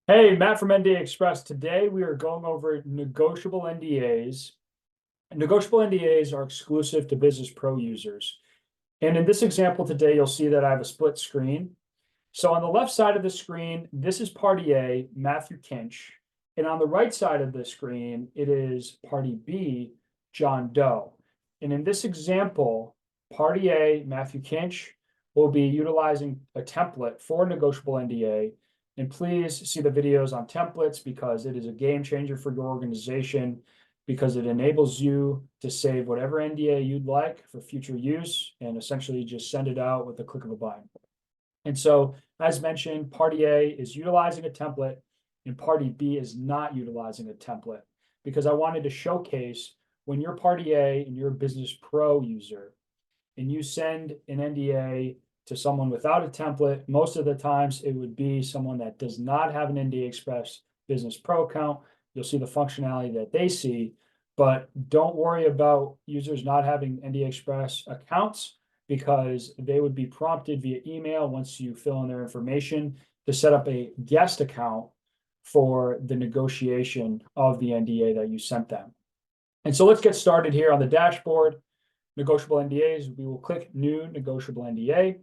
Hey, Matt from NDA Express. Today we are going over negotiable NDAs. Negotiable NDAs are exclusive to Business Pro users. And in this example today, you'll see that I have a split screen. So on the left side of the screen, this is Party A, Matthew Kinch. And on the right side of the screen, it is Party B, John Doe. And in this example, Party A, Matthew Kinch, will be utilizing a template for a negotiable NDA. And please see the videos on templates because it is a game changer for your organization, because it enables you to save whatever NDA you'd like for future use and essentially just send it out with the click of a button. And so, as mentioned, Party A is utilizing a template and Party B is not utilizing a template, because I wanted to showcase when you're Party A and you're a Business Pro user and you send an NDA to someone without a template, most of the times it would be someone that does not have an NDA Express Business Pro account. You'll see the functionality that they see, but don't worry about users not having NDA Express accounts, because they would be prompted via email once you fill in their information to set up a guest account for the negotiation of the NDA that you sent them. And so let's get started here on the dashboard. Negotiable NDAs, we will click New Negotiable NDA.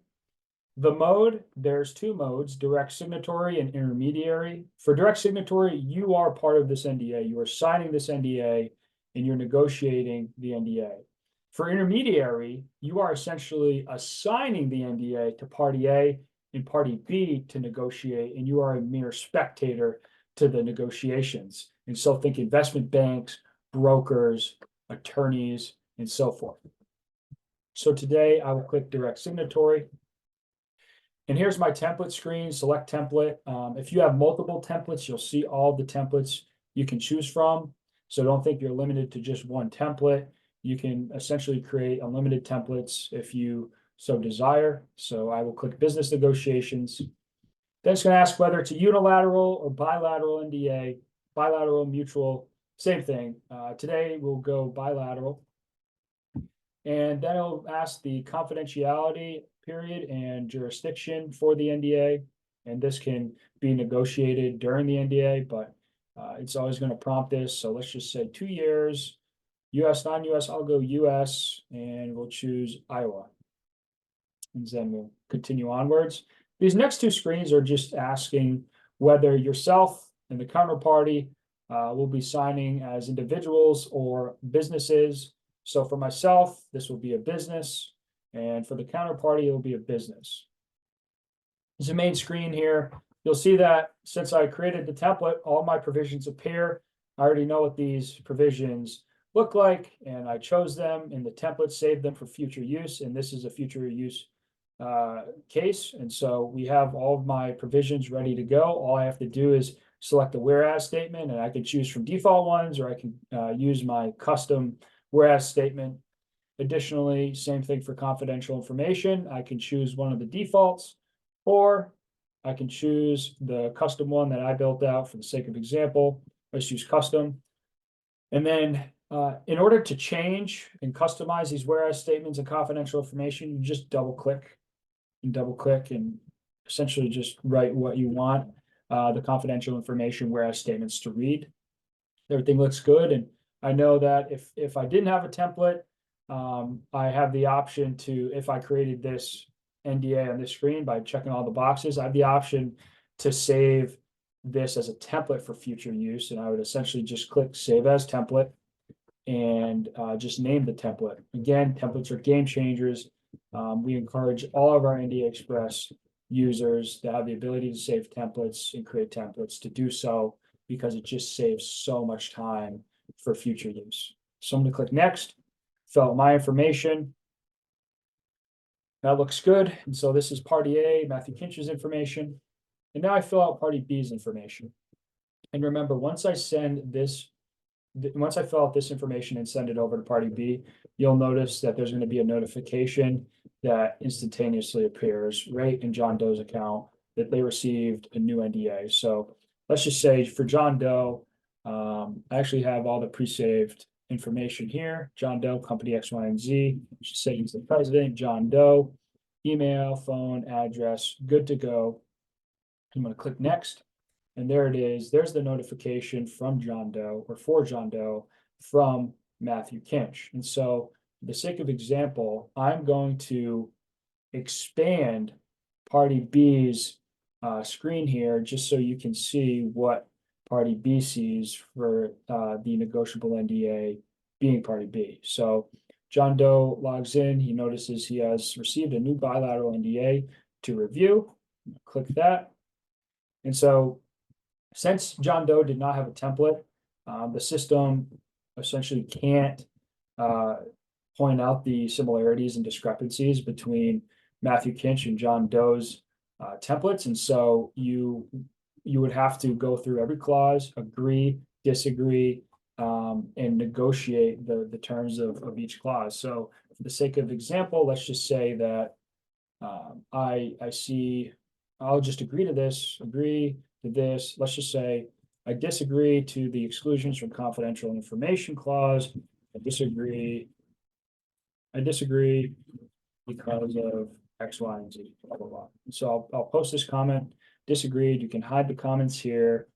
The mode, there's two modes, direct signatory and intermediary. For direct signatory, you are part of this NDA. You are signing this NDA and you're negotiating the NDA. For intermediary, you are essentially assigning the NDA to Party A and Party B to negotiate, and you are a mere spectator to the negotiations. And so think investment banks, brokers, attorneys, and so forth. So today I will click direct signatory. And here's my template screen, select template. If you have multiple templates, you'll see all the templates you can choose from. So don't think you're limited to just one template. You can essentially create unlimited templates if you so desire. So I will click business negotiations. Then it's going to ask whether it's a unilateral or bilateral NDA, bilateral, mutual, same thing. Today we'll go bilateral. And then it'll ask the confidentiality period and jurisdiction for the NDA. And this can be negotiated during the NDA, but it's always going to prompt this. So let's just say 2 years, US, non-US, I'll go US, and we'll choose Iowa. And then we'll continue onwards. These next two screens are just asking whether yourself and the counterparty will be signing as individuals or businesses. So for myself, this will be a business, and for the counterparty, it will be a business. This is the main screen here. You'll see that since I created the template, all my provisions appear. I already know what these provisions look like, and I chose them in the template, saved them for future use, and this is a future use case. And so we have all of my provisions ready to go. All I have to do is select the whereas statement, and I can choose from default ones, or I can use my custom whereas statement. Additionally, same thing for confidential information. I can choose one of the defaults, or I can choose the custom one that I built out for the sake of example. Let's use custom. And then in order to change and customize these whereas statements and confidential information, you just double click and essentially just write what you want the confidential information whereas statements to read. Everything looks good. And I know that if I didn't have a template, I have the option to, if I created this NDA on this screen by checking all the boxes, I have the option to save this as a template for future use. And I would essentially just click save as template and just name the template. Again, templates are game changers. We encourage all of our NDA Express users to have the ability to save templates and create templates to do so, because it just saves so much time for future use. So I'm going to click next, fill out my information. That looks good. And so this is Party A, Matthew Kinch's information. And now I fill out Party B's information. And remember, once I fill out this information and send it over to Party B, you'll notice that there's going to be a notification that instantaneously appears right in John Doe's account that they received a new NDA. So let's just say for John Doe, I actually have all the pre-saved information here. John Doe, company X, Y, and Z. Just say he's the president. John Doe, email, phone, address, good to go. I'm going to click next. And there it is. There's the notification from John Doe or for John Doe from Matthew Kinch. And so for the sake of example, I'm going to expand party B's screen here just so you can see what party B sees for the negotiable NDA being party B. So John Doe logs in, he notices he has received a new bilateral NDA to review. Click that. And so since John Doe did not have a template, the system essentially can't point out the similarities and discrepancies between Matthew Kinch and John Doe's templates. And so you would have to go through every clause, agree, disagree, and negotiate the terms of each clause. So for the sake of example, let's just say that I see, I'll just agree to this, agree to this. Let's just say I disagree to the exclusions from confidential information clause. I disagree because of X, Y, and Z, blah, blah, blah. So I'll post this comment, disagreed. You can hide the comments here.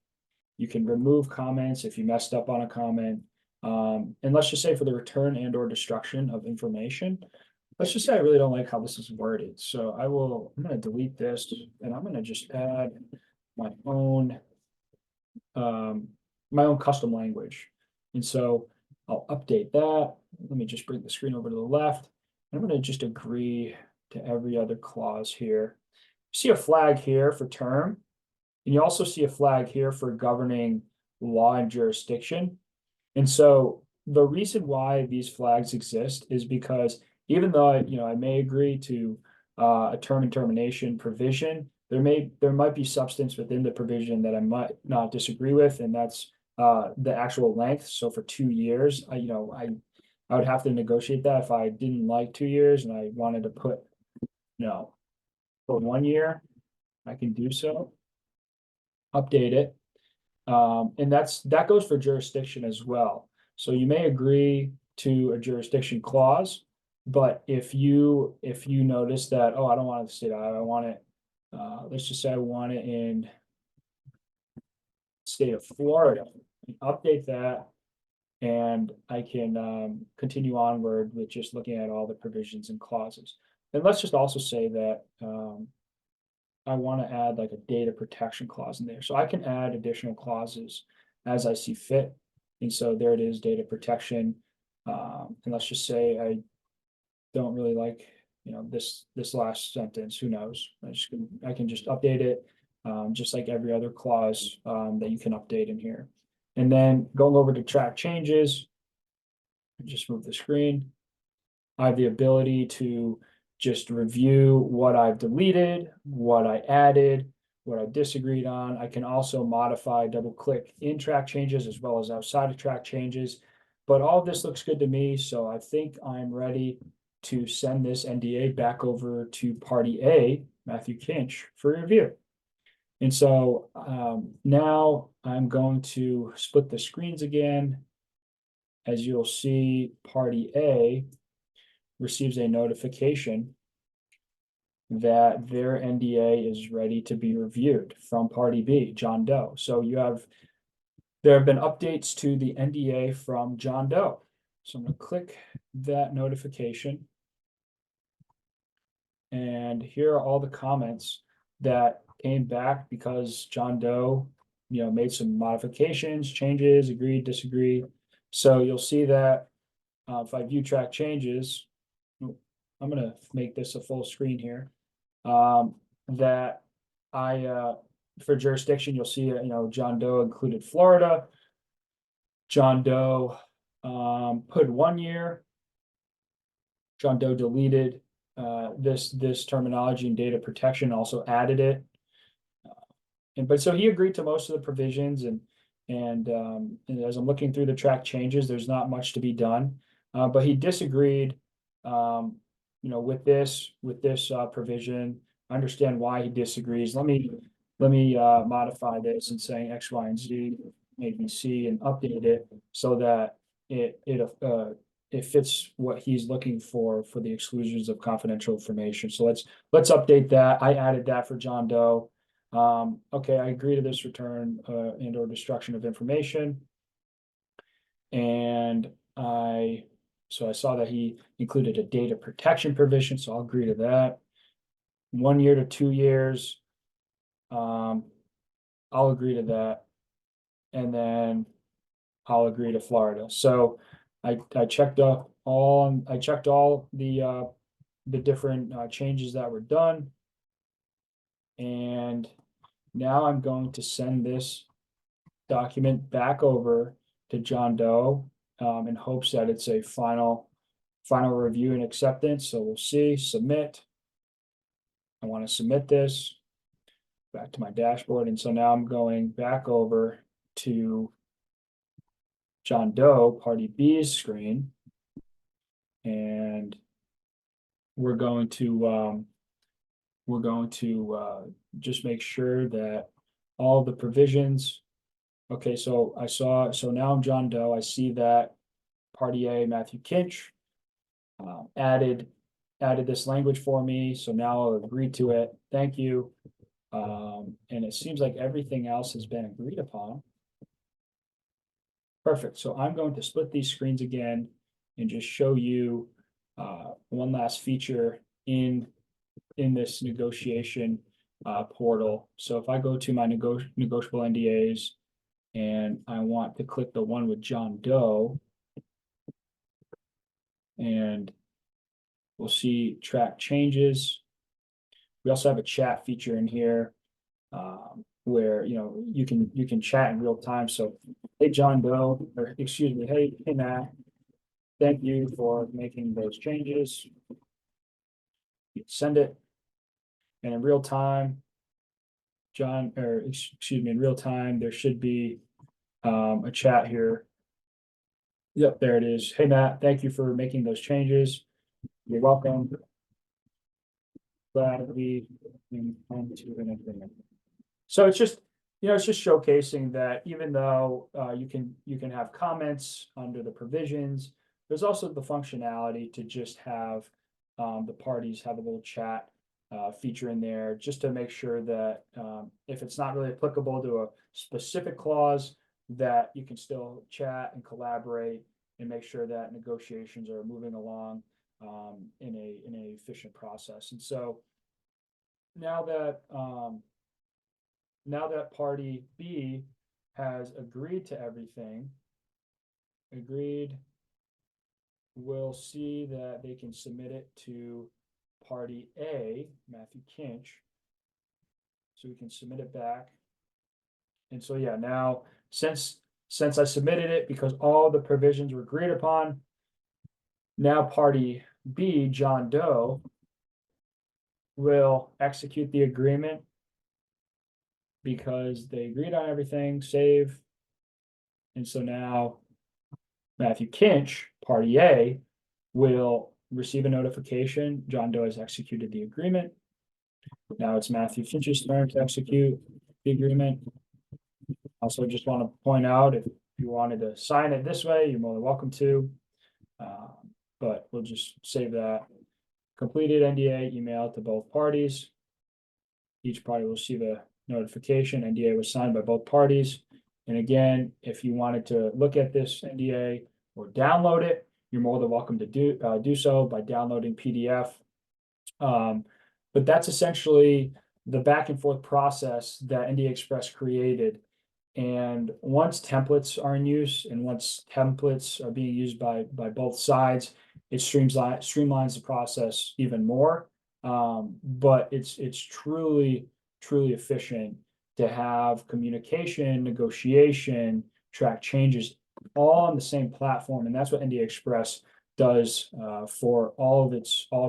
You can remove comments if you messed up on a comment. And let's just say for the return and or destruction of information, let's just say I really don't like how this is worded. So I'm going to delete this and I'm going to just add my own custom language. And so I'll update that. Let me just bring the screen over to the left. I'm going to just agree to every other clause here. You see a flag here for term, and you also see a flag here for governing law and jurisdiction. And so the reason why these flags exist is because even though I may agree to a term and termination provision, there might be substance within the provision that I might not disagree with, and that's the actual length. So for 2 years, I would have to negotiate that if I didn't like 2 years and I wanted to put, for 1 year, I can do so. Update it. And that goes for jurisdiction as well. So you may agree to a jurisdiction clause, but if you notice that, oh, I don't want it to state I want it, let's just say I want it in state of Florida, update that, and I can continue onward with just looking at all the provisions and clauses. And let's just also say that I want to add like a data protection clause in there. So I can add additional clauses as I see fit. And so there it is, data protection. And let's just say I don't really like, this last sentence, who knows? I can just update it, just like every other clause that you can update in here. And then going over to track changes, just move the screen. I have the ability to just review what I've deleted, what I added, what I disagreed on. I can also modify, double click in track changes as well as outside of track changes. But all of this looks good to me. So I think I'm ready to send this NDA back over to party A, Matthew Kinch, for review. And so now I'm going to split the screens again. As you'll see, party A receives a notification that their NDA is ready to be reviewed from party B, John Doe. So there have been updates to the NDA from John Doe. So I'm going to click that notification. And here are all the comments that came back because John Doe, made some modifications, changes, agreed, disagreed. So you'll see that if I view track changes, I'm going to make this a full screen here. That for jurisdiction, you'll see, John Doe included Florida. John Doe put 1 year. John Doe deleted this terminology and data protection, also added it. But so he agreed to most of the provisions, and as I'm looking through the track changes, there's not much to be done. But he disagreed, with this provision. I understand why he disagrees. Let me modify this and saying X, Y, and Z, A, B, C, and update it so that it fits what he's looking for the exclusions of confidential information. So let's update that. I added that for John Doe. Okay, I agree to this return and or destruction of information. And so I saw that he included a data protection provision, so I'll agree to that. 1 year to 2 years. I'll agree to that. And then I'll agree to Florida. So I checked all the different changes that were done. And now I'm going to send this document back over to John Doe in hopes that it's a final review and acceptance. So we'll see, submit. I want to submit this back to my dashboard. And so now I'm going back over to John Doe, party B's screen. And we're going to just make sure that all the provisions. Okay, so now I'm John Doe. I see that party A, Matthew Kinch, added this language for me. So now I'll agree to it. Thank you. And it seems like everything else has been agreed upon. Perfect. So I'm going to split these screens again and just show you one last feature in this negotiation portal. So if I go to my negotiable NDAs and I want to click the one with John Doe, and we'll see track changes. We also have a chat feature in here where you can chat in real time. So, hey John Doe, or excuse me, hey Matt, thank you for making those changes. You send it, and in real time, in real time, there should be a chat here. Yep, there it is. Hey Matt, thank you for making those changes. You're welcome. Glad we can come to an agreement. So it's just showcasing that even though you can have comments under the provisions, there's also the functionality to just have the parties have a little chat feature in there, just to make sure that if it's not really applicable to a specific clause, that you can still chat and collaborate and make sure that negotiations are moving along in a efficient process. And so now that party B has agreed to everything, we'll see that they can submit it to party A, Matthew Kinch. So we can submit it back. And so yeah, now since I submitted it, because all the provisions were agreed upon, now party B, John Doe, will execute the agreement because they agreed on everything, save. And so now Matthew Kinch, party A, will receive a notification. John Doe has executed the agreement. Now it's Matthew Kinch's turn to execute the agreement. Also, just want to point out, if you wanted to sign it this way, you're more than welcome to. But we'll just save that. Completed NDA email to both parties. Each party will receive a notification. NDA was signed by both parties. And again, if you wanted to look at this NDA or download it, you're more than welcome to do so by downloading PDF. But that's essentially the back and forth process that NDA Express created. And once templates are in use, and once templates are being used by both sides, it streamlines the process even more. But it's truly efficient to have communication, negotiation, track changes all on the same platform. And that's what NDA Express does for all of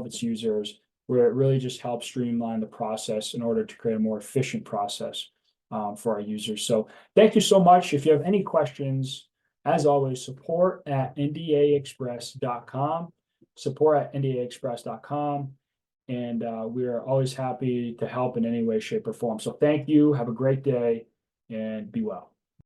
its users, where it really just helps streamline the process in order to create a more efficient process for our users. So thank you so much. If you have any questions, as always, support@ndaexpress.com, support@ndaexpress.com. And we are always happy to help in any way, shape, or form. So thank you. Have a great day and be well.